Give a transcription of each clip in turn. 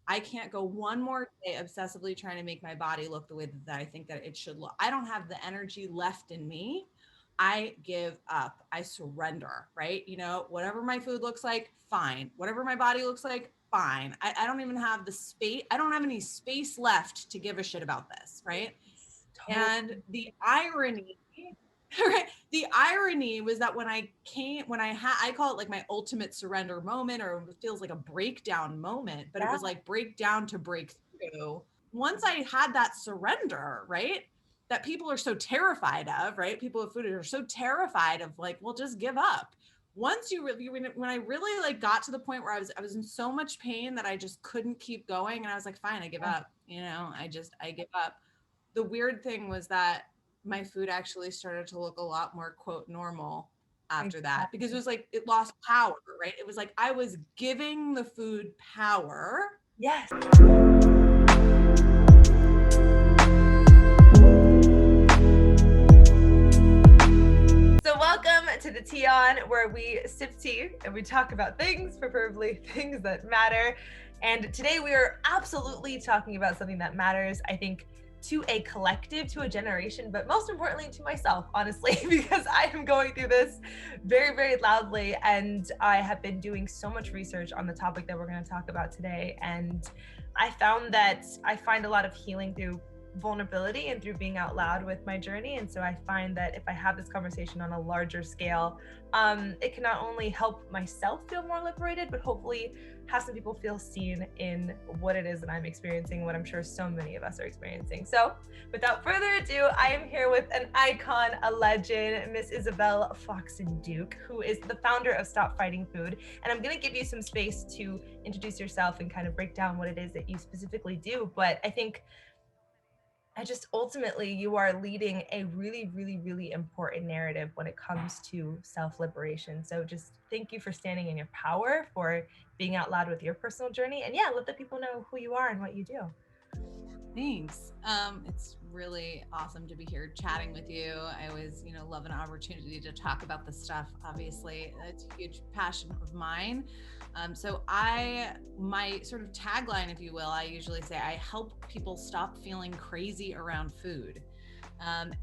I can't go one more day obsessively trying to make my body look the way that I think that it should look. I don't have the energy left in me. I give up. I surrender, right? Whatever my food looks like, fine. Whatever my body looks like, fine. I don't even have the space. I don't have any space left to give a shit about this, right? And the irony, right? The irony was that I call it like my ultimate surrender moment, or it feels like a breakdown moment, but it Yeah, was like breakdown to breakthrough. Once I had that surrender, right? That people are so terrified of, right? People with food are so terrified of, like, well, just give up. Once you really, when I really like got to the point where I was in so much pain that I just couldn't keep going, and I was like, fine, I give up. I give up. The weird thing was that my food actually started to look a lot more quote normal after that, because it exactly. was like it lost power, right? It was like I was giving the food power. Yes. So welcome to the Tea On, where we sip tea and we talk about things, preferably things that matter. And today we are absolutely talking about something that matters, I think, to a collective, to a generation, but most importantly to myself, honestly, because I am going through this very, very loudly. And I have been doing so much research on the topic that we're going to talk about today. And I found that I find a lot of healing through vulnerability and through being out loud with my journey. And so I find that if I have this conversation on a larger scale, it can not only help myself feel more liberated, but hopefully have some people feel seen in what it is that I'm experiencing, what I'm sure so many of us are experiencing. So without further ado, I am here with an icon, a legend, Miss Isabel Foxen Duke, who is the founder of Stop Fighting Food. And I'm going to give you some space to introduce yourself and kind of break down what it is that you specifically do. But I think I just ultimately, you are leading a really, really, really important narrative when it comes to self liberation. So just thank you for standing in your power, for being out loud with your personal journey. And yeah, let the people know who you are and what you do. Thanks. It's really awesome to be here chatting with you. I always, love an opportunity to talk about this stuff. Obviously, it's a huge passion of mine. My sort of tagline, if you will, I usually say I help people stop feeling crazy around food.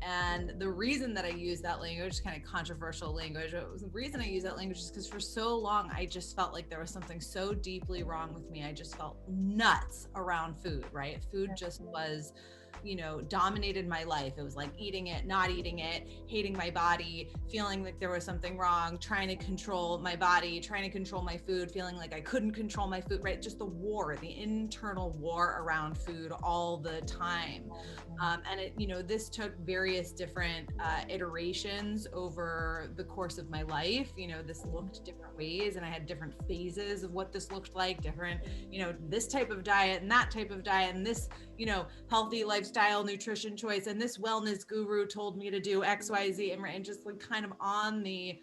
And the reason that I use that language, kind of controversial language, the reason I use that language is because for so long I just felt like there was something so deeply wrong with me. I just felt nuts around food, right? Food just was, dominated my life. It was like eating it, not eating it, hating my body, feeling like there was something wrong, trying to control my body, trying to control my food, feeling like I couldn't control my food, right? Just the internal war around food all the time. This took various different iterations over the course of my life. This looked different ways, and I had different phases of what this looked like, different, this type of diet and that type of diet, and this, healthy lifestyle nutrition choice, and this wellness guru told me to do XYZ, and just like kind of on the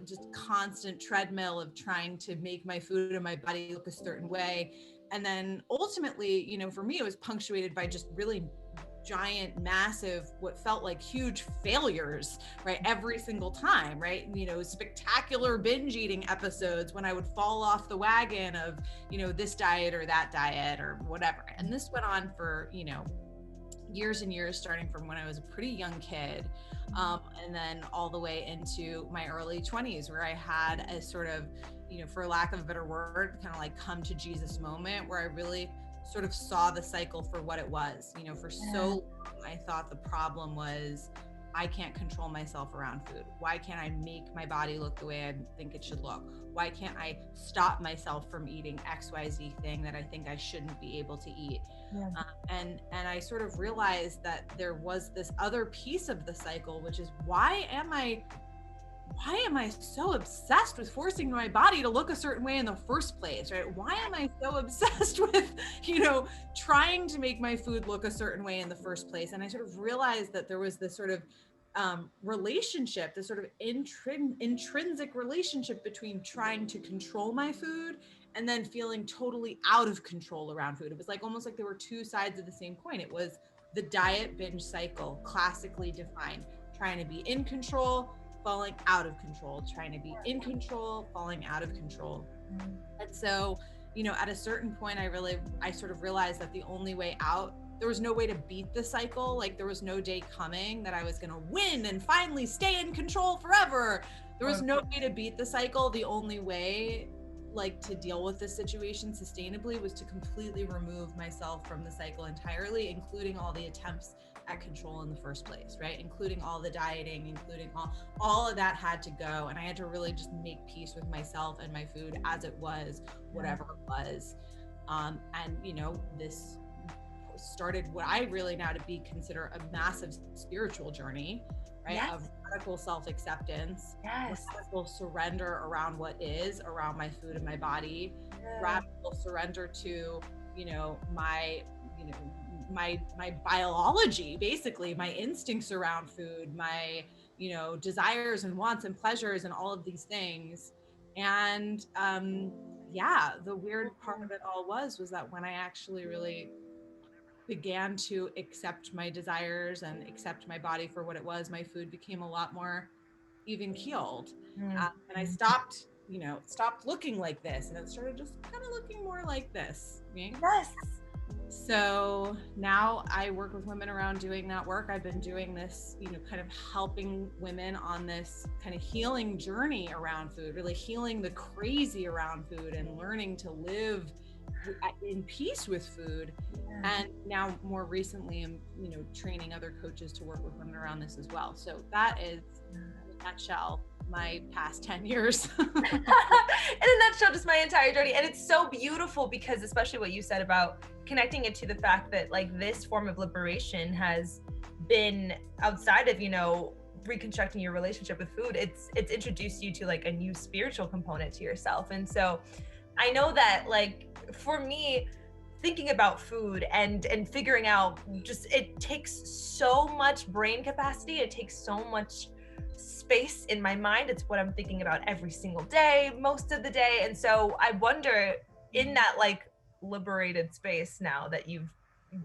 just constant treadmill of trying to make my food and my body look a certain way. And then ultimately, for me, it was punctuated by just really giant, massive, what felt like huge failures, right? Every single time, right? Spectacular binge eating episodes when I would fall off the wagon of, this diet or that diet or whatever. And this went on for, years and years, starting from when I was a pretty young kid, and then all the way into my early 20s, where I had a sort of, for lack of a better word, kind of like come to Jesus moment, where I really sort of saw the cycle for what it was. For so long, I thought the problem was I can't control myself around food. Why can't I make my body look the way I think it should look? Why can't I stop myself from eating XYZ thing that I think I shouldn't be able to eat? Yeah. And I sort of realized that there was this other piece of the cycle, which is why am I so obsessed with forcing my body to look a certain way in the first place, right? Why am I so obsessed with, trying to make my food look a certain way in the first place? And I sort of realized that there was this sort of relationship, this sort of intrinsic relationship between trying to control my food and then feeling totally out of control around food. It was like almost like there were two sides of the same coin. It was the diet binge cycle, classically defined, trying to be in control, falling out of control, trying to be in control, falling out of control. And so, at a certain point, I sort of realized that the only way out, there was no way to beat the cycle. Like, there was no day coming that I was going to win and finally stay in control forever. There was no way to beat the cycle. The only way, like, to deal with this situation sustainably was to completely remove myself from the cycle entirely, including all the attempts at control in the first place, right? Including all the dieting, including all of that had to go. And I had to really just make peace with myself and my food as it was, whatever it was. And, this started what I really now to be consider a massive spiritual journey, right? Yes. Of radical self-acceptance, Yes. radical surrender around what is around my food and my body, radical surrender to, my, my biology, basically my instincts around food, my, desires and wants and pleasures and all of these things. And the weird part of it all was that when I actually really began to accept my desires and accept my body for what it was, my food became a lot more even keeled. And I stopped looking like this, and it started just kind of looking more like this. Right? Yes. So now I work with women around doing that work. I've been doing this, kind of helping women on this kind of healing journey around food, really healing the crazy around food and learning to live in peace with food. And now more recently I'm training other coaches to work with women around this as well. So that is, in a nutshell, my past 10 years. In a nutshell, just my entire journey. And it's so beautiful because, especially what you said about connecting it to the fact that, like, this form of liberation has been outside of reconstructing your relationship with food. It's introduced you to, like, a new spiritual component to yourself. And so I know that, like, for me, thinking about food and figuring out, just, it takes so much brain capacity. It takes so much space in my mind. It's what I'm thinking about every single day, most of the day. And so I wonder, in that, like, liberated space now that you've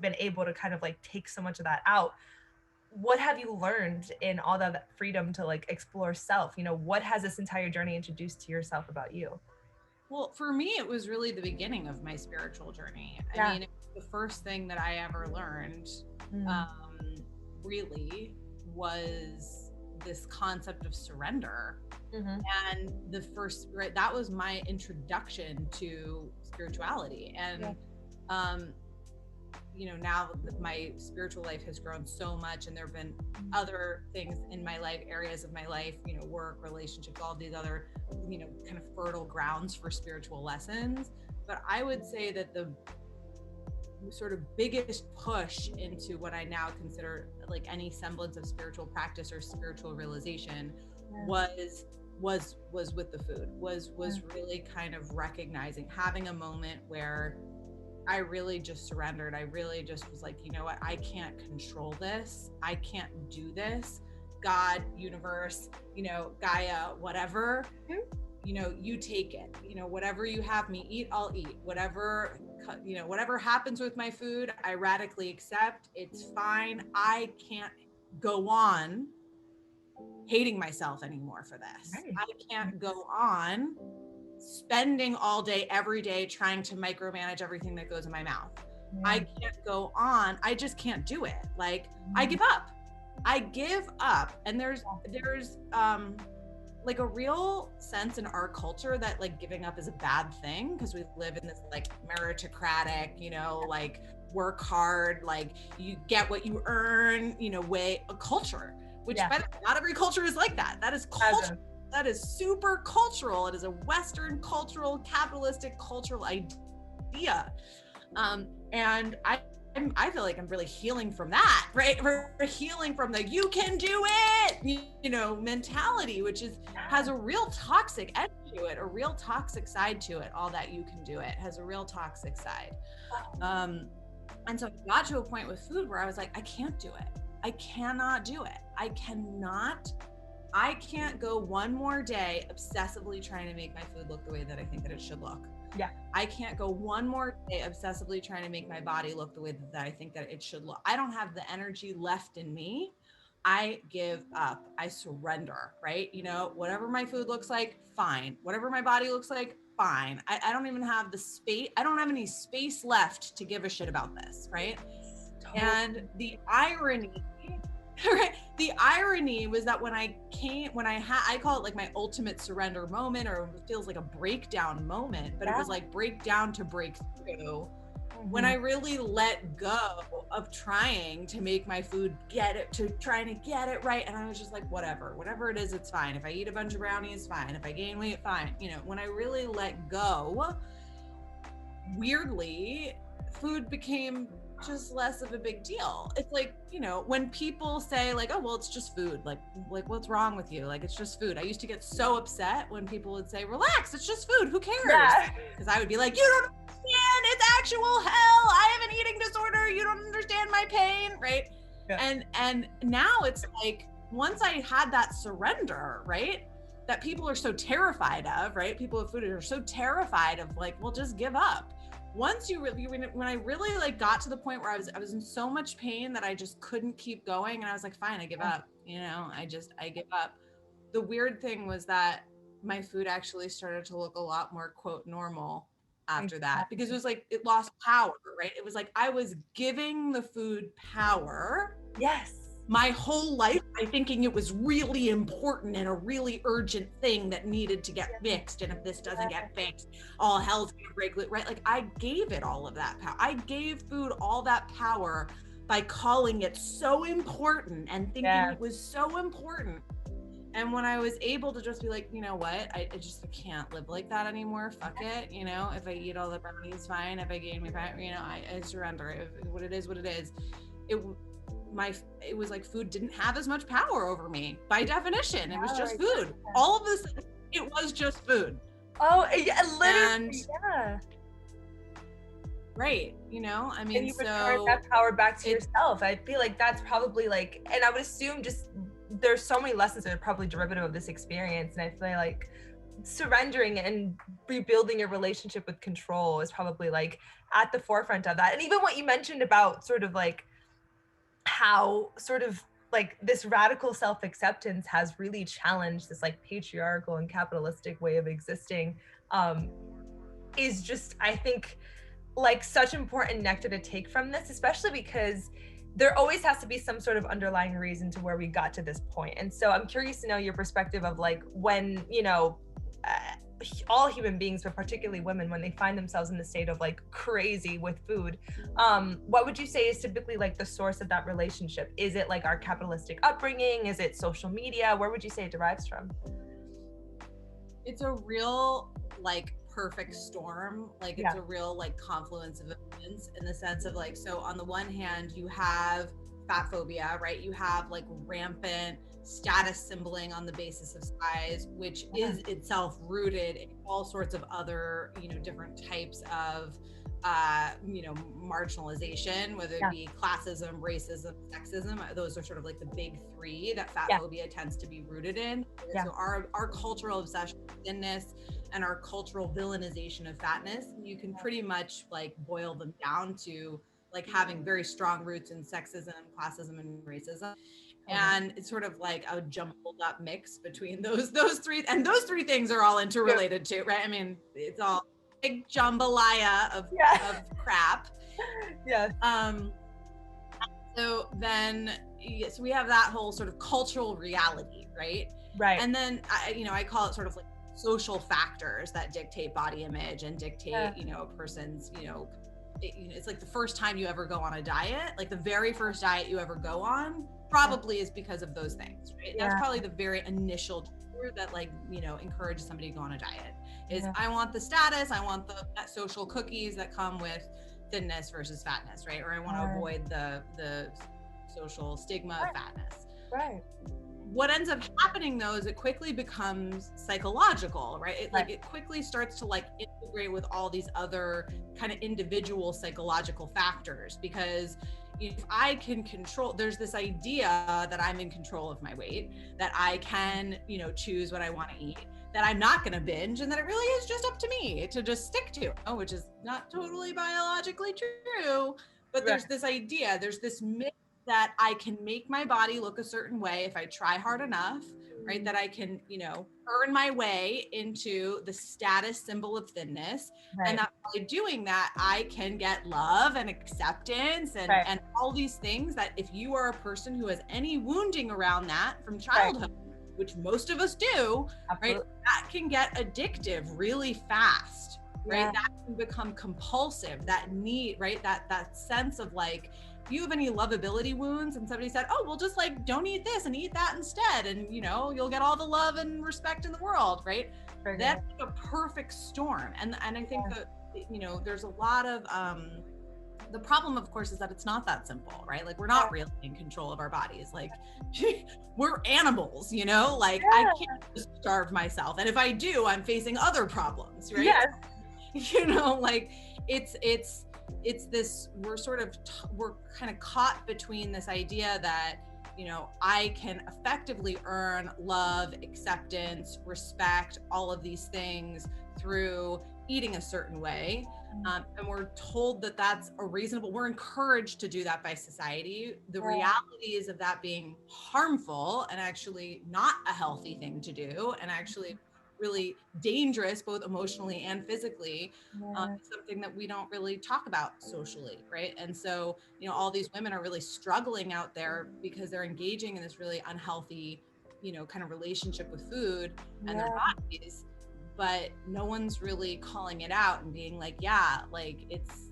been able to kind of, like, take so much of that out, what have you learned in all that freedom to, like, explore self? What has this entire journey introduced to yourself about you? Well, for me, it was really the beginning of my spiritual journey. Yeah. I mean, it was the first thing that I ever learned, really, was this concept of surrender. And the first, right, that was my introduction to spirituality. And, now my spiritual life has grown so much, and there have been other things in my life, areas of my life, work, relationships, all these other, kind of fertile grounds for spiritual lessons. But I would say that the sort of biggest push into what I now consider, like, any semblance of spiritual practice or spiritual realization was with the food, was really kind of recognizing, having a moment where I really just surrendered. I really just was like, what? I can't control this. I can't do this. God, universe, Gaia, whatever, you take it. Whatever you have me eat, I'll eat. Whatever, whatever happens with my food, I radically accept. It's fine. I can't go on hating myself anymore for this. Right. I can't go on spending all day, every day, trying to micromanage everything that goes in my mouth. I can't go on. I just can't do it. Like, I give up. And there's like a real sense in our culture that, like, giving up is a bad thing, because we live in this, like, meritocratic, like, work hard, like, you get what you earn, way, a culture, which by the way, not every culture is like that. That is culture. That is super cultural. It is a Western cultural, capitalistic cultural idea. And I feel like I'm really healing from that, right? We're healing from the "you can do it," mentality, which has a real toxic edge to it, a real toxic side to it. All that "you can do it" has a real toxic side. And so I got to a point with food where I was like, I can't do it. I cannot do it. I can't go one more day obsessively trying to make my food look the way that I think that it should look. Yeah. I can't go one more day obsessively trying to make my body look the way that I think that it should look. I don't have the energy left in me. I give up. I surrender, right? Whatever my food looks like, fine. Whatever my body looks like, fine. I don't even have the space. I don't have any space left to give a shit about this, right? And the irony, right? The irony was that when I call it like my ultimate surrender moment, or it feels like a breakdown moment, but it was like breakdown to break through. When I really let go of trying to make my food trying to get it right. And I was just like, whatever it is, it's fine. If I eat a bunch of brownies, fine. If I gain weight, fine. You know, when I really let go, weirdly, food became just less of a big deal. It's like, you know, when people say like, oh, well, it's just food. Like what's wrong with you? Like, it's just food. I used to get so upset when people would say, relax, it's just food. Who cares? Because I would be like, you don't understand. It's actual hell. I have an eating disorder. You don't understand my pain. Right. Yeah. And now it's like, once I had that surrender, right, that people are so terrified of, right? People with food are so terrified of, like, well, just give up. Once when I really like got to the point where I was in so much pain that I just couldn't keep going, and I was like, fine, I give up. You know, I give up. The weird thing was that my food actually started to look a lot more, quote, normal after that, because it was like, it lost power, right? It was like, I was giving the food power. Yes. My whole life, I thinking it was really important and a really urgent thing that needed to get fixed. And if this doesn't get fixed, all hell's gonna break loose, right? Like, I gave it all of that power. I gave food all that power by calling it so important and thinking it was so important. And when I was able to just be like, you know what, I can't live like that anymore. Fuck it. You know, if I eat all the brownies, fine. If I gain my fat, you know, I surrender. If what it is, what it is. It was like food didn't have as much power over me by definition. It was just food. All of this, it was just food. Oh, yeah, literally. And, right. You know, I mean, and you return that power back to yourself. I feel like that's probably like, and I would assume just there's so many lessons that are probably derivative of this experience. And I feel like surrendering and rebuilding your relationship with control is probably like at the forefront of that. And even what you mentioned about sort of like how sort of like this radical self-acceptance has really challenged this like patriarchal and capitalistic way of existing, is just, I think, like such important nectar to take from this, especially because there always has to be some sort of underlying reason to where we got to this point. And so I'm curious to know your perspective of like, when, you know, all human beings, but particularly women, when they find themselves in the state of like crazy with food, what would you say is typically like the source of that relationship? Is it like our capitalistic upbringing? Is it social media? Where would you say it derives from? It's a real like perfect storm. Like it's a real like confluence of events, in the sense of like, so on the one hand, you have fat phobia, right? You have like rampant status symboling on the basis of size, which is itself rooted in all sorts of other, you know, different types of, you know, marginalization, whether it be classism, racism, sexism. Those are sort of like the big three that fat phobia tends to be rooted in. So our cultural obsession with thinness and our cultural villainization of fatness, you can pretty much like boil them down to like having very strong roots in sexism, classism, and racism. And it's sort of like a jumbled up mix between those three, and those three things are all interrelated too, right? I mean, it's all big jambalaya of crap. Yes. So then, yes, we have that whole sort of cultural reality, right? Right. And then I call it sort of like social factors that dictate body image and dictate, you know, a person's, you know, it's like the first time you ever go on a diet, like the very first diet you ever go on probably is because of those things, right? That's probably the very initial trigger that like, you know, encourages somebody to go on a diet is I want the status, I want the social cookies that come with thinness versus fatness, right? Or I want to avoid the social stigma of fatness. Right. What ends up happening though is it quickly becomes psychological, right? It quickly starts to like integrate with all these other kind of individual psychological factors, because if I can control, there's this idea that I'm in control of my weight, that I can, you know, choose what I want to eat, that I'm not going to binge, and that it really is just up to me to just stick to, which is not totally biologically true. But there's this idea, there's this myth that I can make my body look a certain way if I try hard enough, right? That I can, earn my way into the status symbol of thinness. And Right. that by doing that, I can get love and acceptance Right. and all these things that if you are a person who has any wounding around that from Right. childhood, which most of us do, right? Absolutely. That can get addictive really fast, right? Yeah. That can become compulsive, that need, right? That sense of like, if you have any lovability wounds and somebody said, oh, well, just like don't eat this and eat that instead, and you'll get all the love and respect in the world, right? Trigger. That's like a perfect storm. And I think that there's a lot of the problem, of course, is that it's not that simple, right? Like we're not really in control of our bodies. Like we're animals, like I can't just starve myself. And if I do, I'm facing other problems, right? Yes. Like it's this, we're kind of caught between this idea that, I can effectively earn love, acceptance, respect, all of these things through eating a certain way. And we're told that that's we're encouraged to do that by society. The realities of that being harmful and actually not a healthy thing to do, and actually really dangerous, both emotionally and physically, something that we don't really talk about socially, right? And so, all these women are really struggling out there because they're engaging in this really unhealthy, kind of relationship with food and their bodies, but no one's really calling it out and being like, yeah, like it's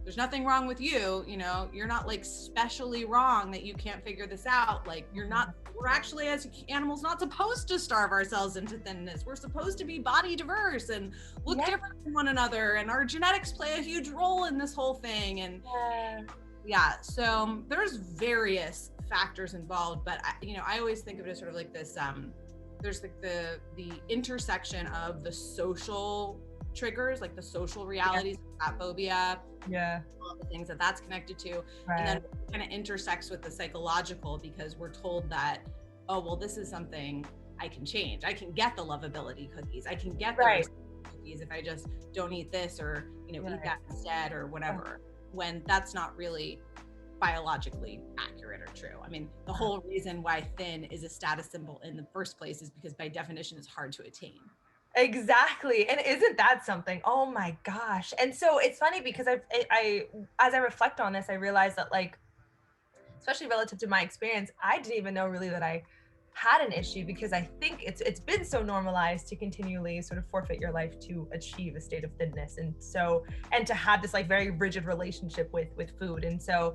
there's nothing wrong with you, you're not like specially wrong that you can't figure this out. Like we're actually, as animals, not supposed to starve ourselves into thinness. We're supposed to be body diverse and look different from one another. And our genetics play a huge role in this whole thing. And so there's various factors involved, but I always think of it as sort of like this, there's like the intersection of the social triggers, like the social realities of fat phobia, all the things that's connected to, and then it kind of intersects with the psychological, because we're told that, oh, well, this is something I can change. I can get the lovability cookies. I can get the cookies if I just don't eat this, or eat that instead, or whatever, when that's not really biologically accurate or true. I mean, the whole reason why thin is a status symbol in the first place is because by definition it's hard to attain. Exactly. And isn't that something? Oh my gosh. And so it's funny because I as I reflect on this, I realize that, like, especially relative to my experience, I didn't even know really that I had an issue, because I think it's been so normalized to continually sort of forfeit your life to achieve a state of thinness, and to have this like very rigid relationship with food. And so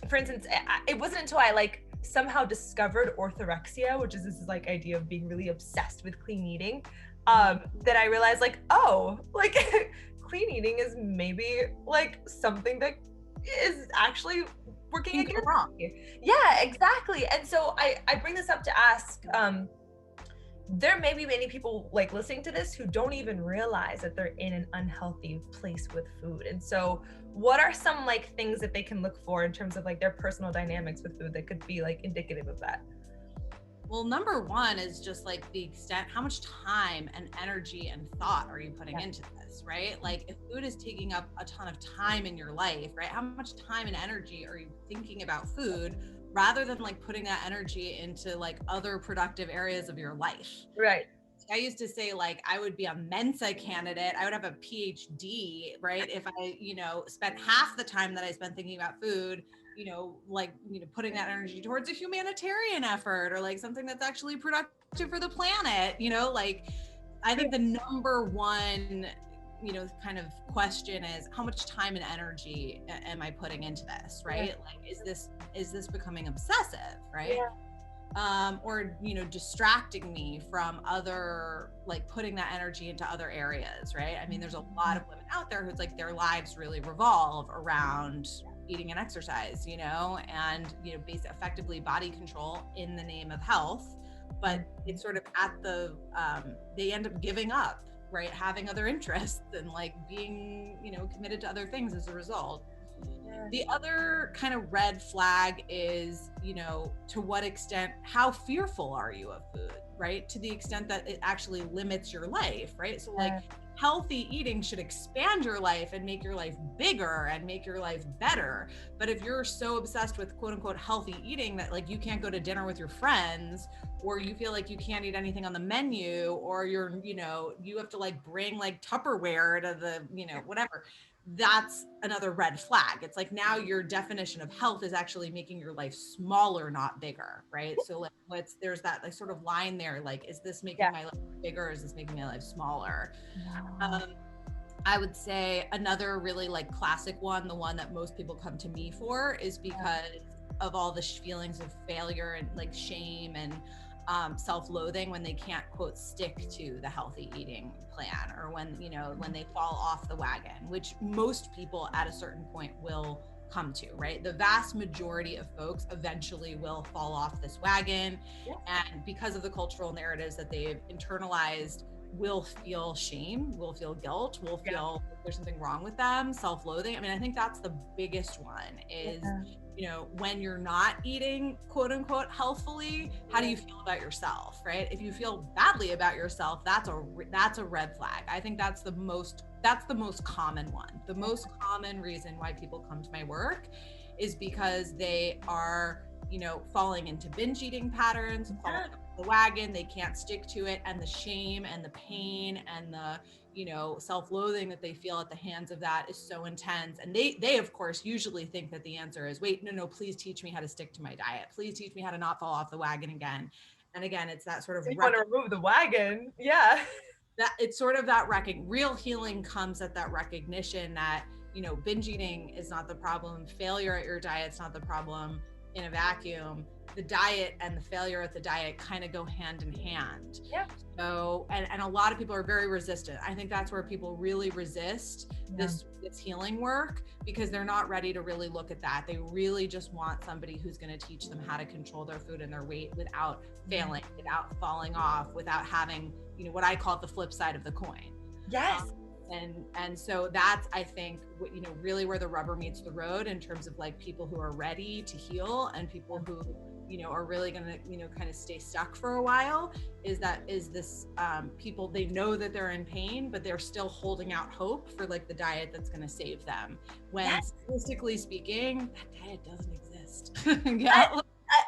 for instance, it wasn't until I like somehow discovered orthorexia, which is this like idea of being really obsessed with clean eating, that I realized, like, oh, like clean eating is maybe like something that is actually working against me. Yeah, exactly. And so I bring this up to ask, there may be many people like listening to this who don't even realize that they're in an unhealthy place with food. And so what are some like things that they can look for in terms of like their personal dynamics with food that could be like indicative of that? Well, number one is just like the extent, how much time and energy and thought are you putting into this, right? Like if food is taking up a ton of time in your life, right? How much time and energy are you thinking about food, rather than like putting that energy into like other productive areas of your life? Right. I used to say, like, I would be a Mensa candidate. I would have a PhD, right? If I, spent half the time that I spent thinking about food, putting that energy towards a humanitarian effort, or like something that's actually productive for the planet, like, I think the number one, kind of question is, how much time and energy am I putting into this, right? Like, is this becoming obsessive, right? Or distracting me from other, like putting that energy into other areas, right? I mean, there's a lot of women out there who's like their lives really revolve around eating and exercise, and basically effectively body control in the name of health, but it's sort of at the they end up giving up, right, having other interests and like being committed to other things as a result. The other kind of red flag is, to what extent, how fearful are you of food, right? To the extent that it actually limits your life, right? So like, healthy eating should expand your life and make your life bigger and make your life better. But if you're so obsessed with quote unquote healthy eating that like you can't go to dinner with your friends, or you feel like you can't eat anything on the menu, or you're, you have to like bring like Tupperware to the, whatever, that's another red flag. It's like now your definition of health is actually making your life smaller, not bigger, right? So like there's that like sort of line there, like, is this making my life bigger, or is this making my life smaller? I would say another really like classic one, the one that most people come to me for, is because of all the feelings of failure and like shame and self-loathing when they can't quote stick to the healthy eating plan, or when they fall off the wagon, which most people at a certain point will come to, right? The vast majority of folks eventually will fall off this wagon, and because of the cultural narratives that they've internalized, will feel shame, will feel guilt, will feel there's something wrong with them, self-loathing. I mean, I think that's the biggest one is, when you're not eating quote unquote healthfully, how do you feel about yourself, right? If you feel badly about yourself, that's a red flag. I think that's the most common one. The most common reason why people come to my work is because they are, falling into binge eating patterns, falling off the wagon, they can't stick to it, and the shame and the pain and the, self-loathing that they feel at the hands of that is so intense. And they of course usually think that the answer is, wait, no, please teach me how to stick to my diet. Please teach me how to not fall off the wagon again. And again, it's that sort of you want to remove the wagon. Yeah. That it's sort of that real healing comes at that recognition that, binge eating is not the problem. Failure at your diet's not the problem in a vacuum. The diet and the failure at the diet kind of go hand in hand. Yeah. So, and a lot of people are very resistant. I think that's where people really resist this healing work, because they're not ready to really look at that. They really just want somebody who's going to teach them how to control their food and their weight without failing, without falling off, without having, what I call the flip side of the coin. Yes. And so that's, I think, really where the rubber meets the road in terms of like people who are ready to heal and people who, are really going to, kind of stay stuck for a while, is this people, they know that they're in pain, but they're still holding out hope for like the diet that's going to save them. When statistically speaking, that diet doesn't exist.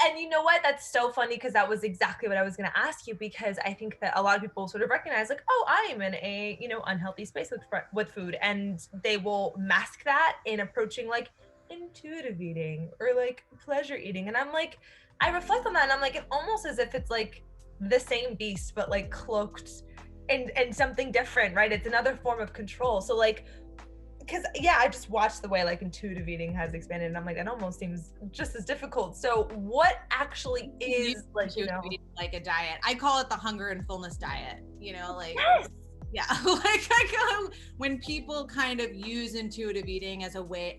And you know what? That's so funny, because that was exactly what I was going to ask you, because I think that a lot of people sort of recognize like, oh, I am in a, unhealthy space with food. And they will mask that in approaching like intuitive eating or like pleasure eating. And I'm like, I reflect on that and I'm like, it's almost as if it's like the same beast, but like cloaked and something different, right? It's another form of control. So like, because I just watched the way like intuitive eating has expanded, and I'm like, that almost seems just as difficult. So what actually is like, like a diet? I call it the hunger and fullness diet, like, when people kind of use intuitive eating as a way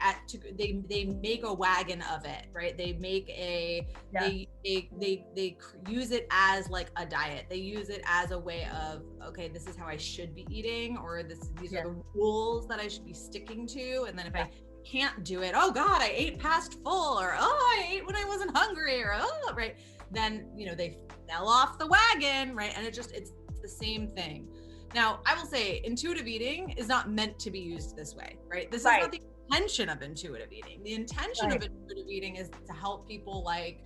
they make a wagon of it, right? They make they use it as like a diet. They use it as a way of, okay, this is how I should be eating, or these are the rules that I should be sticking to. And then if I can't do it, oh God, I ate past full, or I ate when I wasn't hungry, or right, then they fell off the wagon, right? And it's the same thing. Now, I will say intuitive eating is not meant to be used this way, right? This is not the intention of intuitive eating. The intention of intuitive eating is to help people like,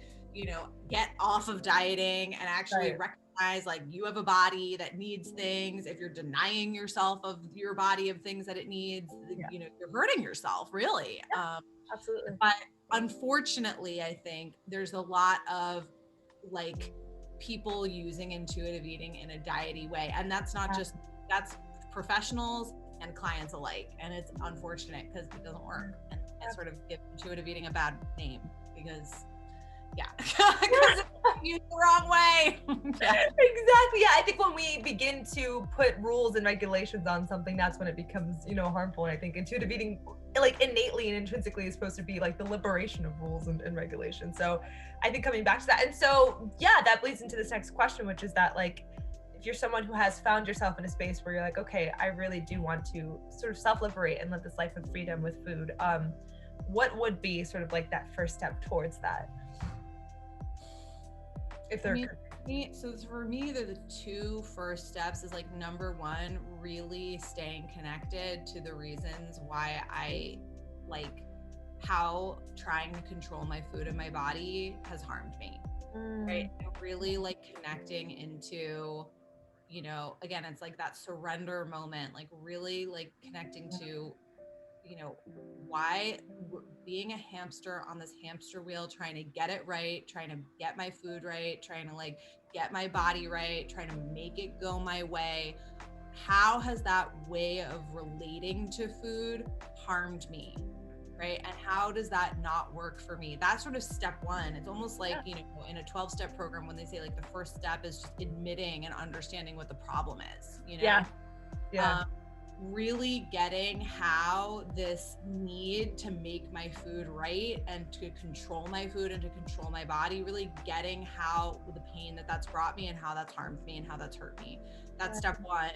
get off of dieting and actually recognize like you have a body that needs things. If you're denying yourself of your body of things that it needs, you're hurting yourself, really. Absolutely. But unfortunately, I think there's a lot of like people using intuitive eating in a diety way, and that's not just, that's professionals and clients alike, and it's unfortunate because it doesn't work, and sort of give intuitive eating a bad name because it's used the wrong way. Exactly. I think when we begin to put rules and regulations on something, that's when it becomes harmful. And I think intuitive eating like innately and intrinsically is supposed to be like the liberation of rules and regulations. So I think coming back to that, and so that bleeds into this next question, which is that like, if you're someone who has found yourself in a space where you're like, okay, I really do want to sort of self-liberate and live this life of freedom with food, what would be sort of like that first step towards that? If they're So for me, they're the two first steps is like number one, really staying connected to the reasons why I like how trying to control my food and my body has harmed me. Right. And really like connecting into, you know, again, it's like that surrender moment, like really like connecting to, you know, why being a hamster on this hamster wheel, trying to get it right, trying to get my food right, trying to like get my body right, trying to make it go my way. How has that way of relating to food harmed me? Right. And how does that not work for me? That's sort of step one. It's almost like, you know, in a 12-step program, when they say like the first step is just admitting and understanding what the problem is, you know? Yeah. Really getting how this need to make my food right and to control my food and to control my body, really getting how the pain that that's brought me and how that's harmed me and how that's hurt me. That's step one.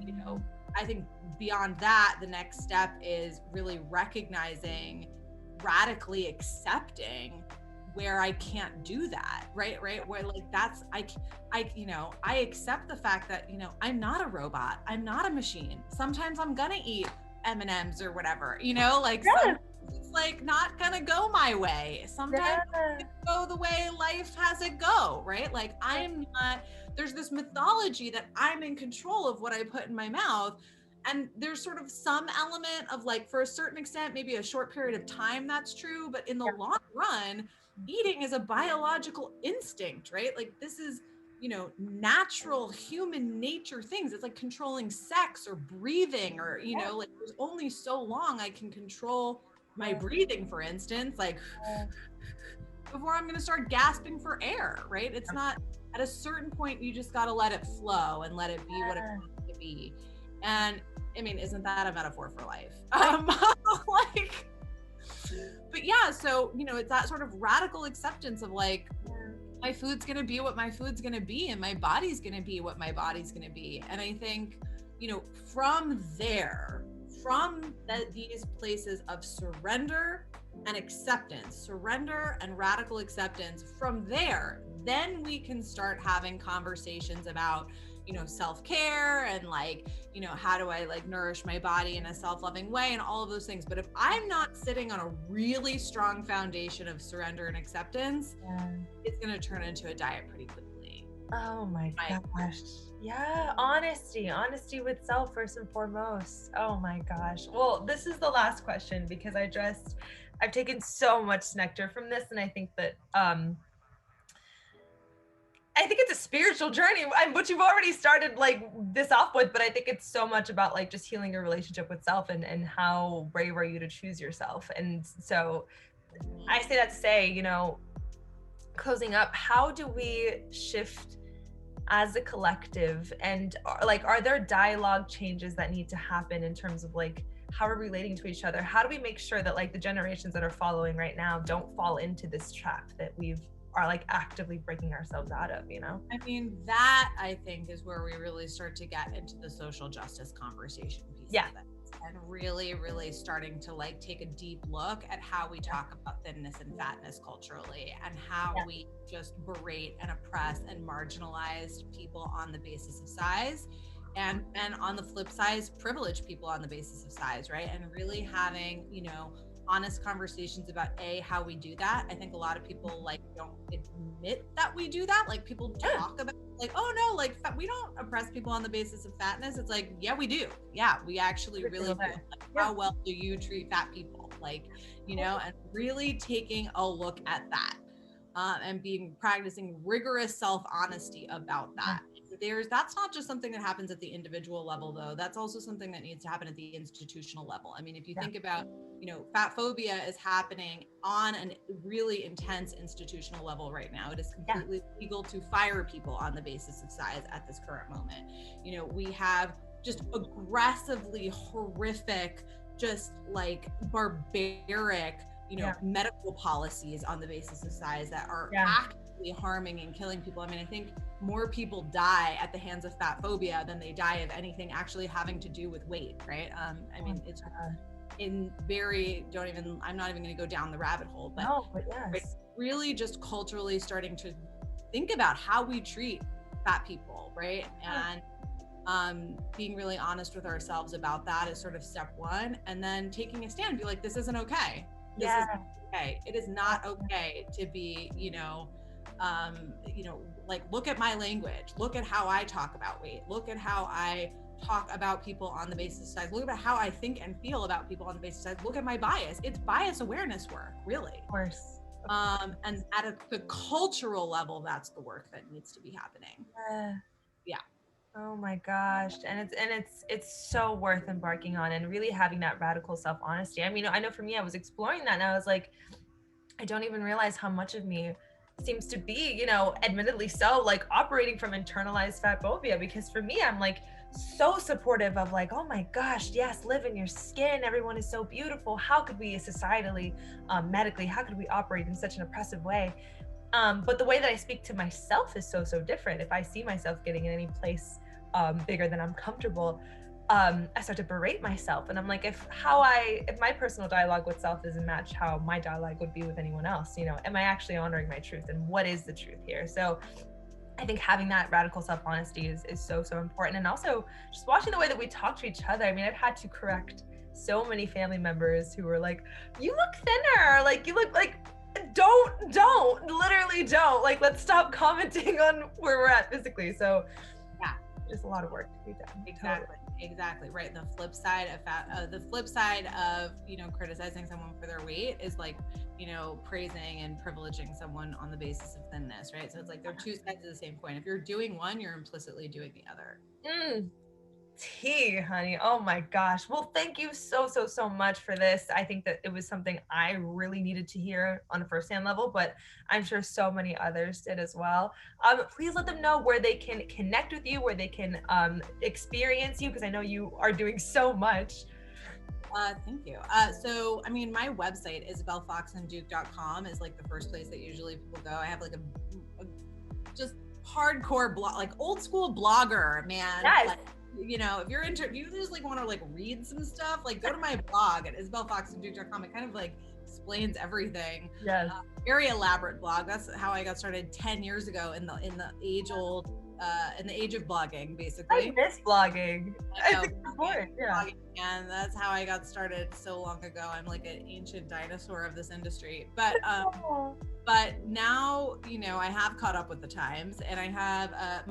You know, I think beyond that, the next step is really recognizing, radically accepting where I can't do that, right? Where like that's, you know, I accept the fact that, you know, I'm not a robot. I'm not a machine. Sometimes I'm gonna eat M&Ms or whatever, you know, like sometimes it's like not gonna go my way. Sometimes it's go the way life has it go, right? Like I'm not, there's this mythology that I'm in control of what I put in my mouth. And there's sort of some element of like, for a certain extent, maybe a short period of time, that's true. But in the long run, eating is a biological instinct, right? Like this is, you know, natural human nature things. It's like controlling sex or breathing or, you know, like there's only so long I can control my breathing, for instance, like before I'm going to start gasping for air, right? It's not, at a certain point, you just got to let it flow and let it be what it wants to be. And I mean, isn't that a metaphor for life? Like, but yeah, so, you know, it's that sort of radical acceptance of like, my food's going to be what my food's going to be and my body's going to be what my body's going to be. And I think, you know, from there, these places of surrender and acceptance, surrender and radical acceptance, from there, then we can start having conversations about, you know, self-care and like, you know, how do I like nourish my body in a self-loving way and all of those things. But if I'm not sitting on a really strong foundation of surrender and acceptance, it's going to turn into a diet pretty quickly. Oh my gosh. Yeah, honesty with self first and foremost. Oh my gosh. Well, this is the last question because I've taken so much nectar from this, and I think that I think it's a spiritual journey, which you've already started like this off with, but I think it's so much about like just healing your relationship with self and how brave are you to choose yourself. And so I say that to say, you know, closing up, how do we shift as a collective, and like, are there dialogue changes that need to happen in terms of like how we're relating to each other? How do we make sure that like the generations that are following right now don't fall into this trap that are like actively breaking ourselves out of, you know? I mean, that I think is where we really start to get into the social justice conversation piece of it. And really, really starting to like take a deep look at how we talk about thinness and fatness culturally, and how we just berate and oppress and marginalize people on the basis of size, and on the flip side, privilege people on the basis of size, right? And really having, you know, honest conversations about how we do that. I think a lot of people like don't admit that we do that. Like people talk about like, oh no, like we don't oppress people on the basis of fatness. It's like, yeah, we do. Yeah, we actually really do. Like, how well do you treat fat people? Like, you know, and really taking a look at that and practicing rigorous self-honesty about that. That's not just something that happens at the individual level though. That's also something that needs to happen at the institutional level. I mean, if you think about, you know, fat phobia is happening on a really intense institutional level right now. It is completely legal to fire people on the basis of size at this current moment. You know, we have just aggressively horrific, just like barbaric, you know, medical policies on the basis of size that are actively harming and killing people. I mean, I think more people die at the hands of fat phobia than they die of anything actually having to do with weight, right? I mean, it's I'm not even going to go down the rabbit hole, but, really just culturally starting to think about how we treat fat people, right? And being really honest with ourselves about that is sort of step one. And then taking a stand, be like, this isn't okay. This is okay. It is not okay to be, like, look at my language, look at how I talk about weight, look at how I talk about people on the basis of size, look at how I think and feel about people on the basis of size, look at my bias. It's bias awareness work, really. Of course. And at the cultural level, that's the work that needs to be happening. Yeah. Oh my gosh. And it's so worth embarking on and really having that radical self-honesty. I mean, I know for me, I was exploring that and I was like, I don't even realize how much of me seems to be, admittedly so, like operating from internalized fat phobia. Because for me, I'm like so supportive of like, oh my gosh, yes, live in your skin. Everyone is so beautiful. How could we societally, medically, how could we operate in such an oppressive way? But the way that I speak to myself is so different. If I see myself getting in any place bigger than I'm comfortable, I start to berate myself. And I'm like, if my personal dialogue with self doesn't match how my dialogue would be with anyone else, am I actually honoring my truth? And what is the truth here? So I think having that radical self-honesty is so important. And also just watching the way that we talk to each other. I mean, I've had to correct so many family members who were like, you look thinner, like you look like, literally don't, like, let's stop commenting on where we're at physically. So yeah, there's a lot of work to be done. Exactly right. The flip side of criticizing someone for their weight is like, praising and privileging someone on the basis of thinness, right? So it's like they're two sides of the same coin. If you're doing one, you're implicitly doing the other. Tea, honey. Oh my gosh. Well, thank you so much for this. I think that it was something I really needed to hear on a firsthand level, but I'm sure so many others did as well. Please let them know where they can connect with you, where they can experience you, because I know you are doing so much. Thank you. So, I mean, my website, isabelfoxenduke.com, is like the first place that usually people go. I have like a just hardcore blog, like old school blogger, man. Yes. Like, if you're if you just like want to like read some stuff, like go to my blog at isabelfoxenduke.com. It kind of like explains everything. Yes. Very elaborate blog. That's how I got started 10 years ago in the age of blogging, basically. I miss blogging. I think it's important. Yeah. And that's how I got started so long ago. I'm like an ancient dinosaur of this industry. But now, I have caught up with the times, and I have a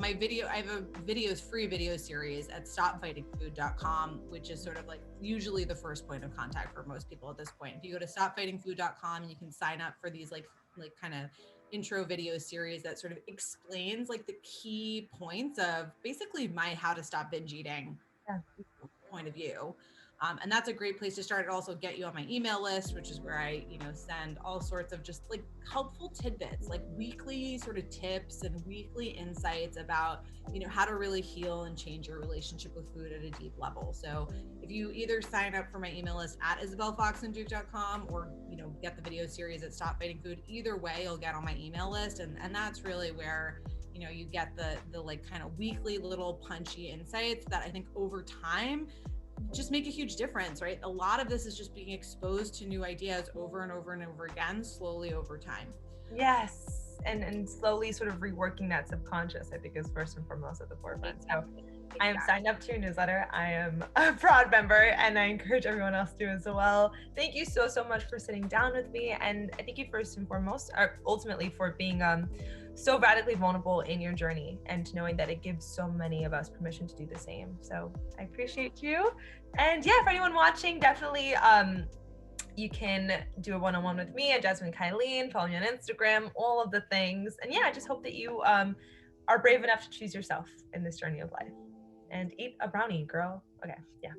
free video series at stopfightingfood.com, which is sort of like usually the first point of contact for most people at this point. If you go to stopfightingfood.com, you can sign up for these like kind of intro video series that sort of explains like the key points of basically my how to stop binge eating point of view. And that's a great place to start. It also get you on my email list, which is where I, send all sorts of just like helpful tidbits, like weekly sort of tips and weekly insights about, how to really heal and change your relationship with food at a deep level. So if you either sign up for my email list at isabelfoxenduke.com or, get the video series at Stop Fighting Food, either way, you'll get on my email list. And that's really where, you get the like kind of weekly little punchy insights that I think over time just make a huge difference, right? A lot of this is just being exposed to new ideas over and over and over again, slowly over time. Yes. And slowly sort of reworking that subconscious, I think, is first and foremost at the forefront. Exactly. So I am signed up to your newsletter. I am a proud member, and I encourage everyone else to as well. Thank you so much for sitting down with me. And I thank you first and foremost, or ultimately, for being so radically vulnerable in your journey, and knowing that it gives so many of us permission to do the same. So I appreciate you. And yeah, for anyone watching, definitely you can do a one-on-one with me at Jasmine Kylene, follow me on Instagram, all of the things. And yeah, I just hope that you are brave enough to choose yourself in this journey of life. And eat a brownie, girl. Okay, yeah.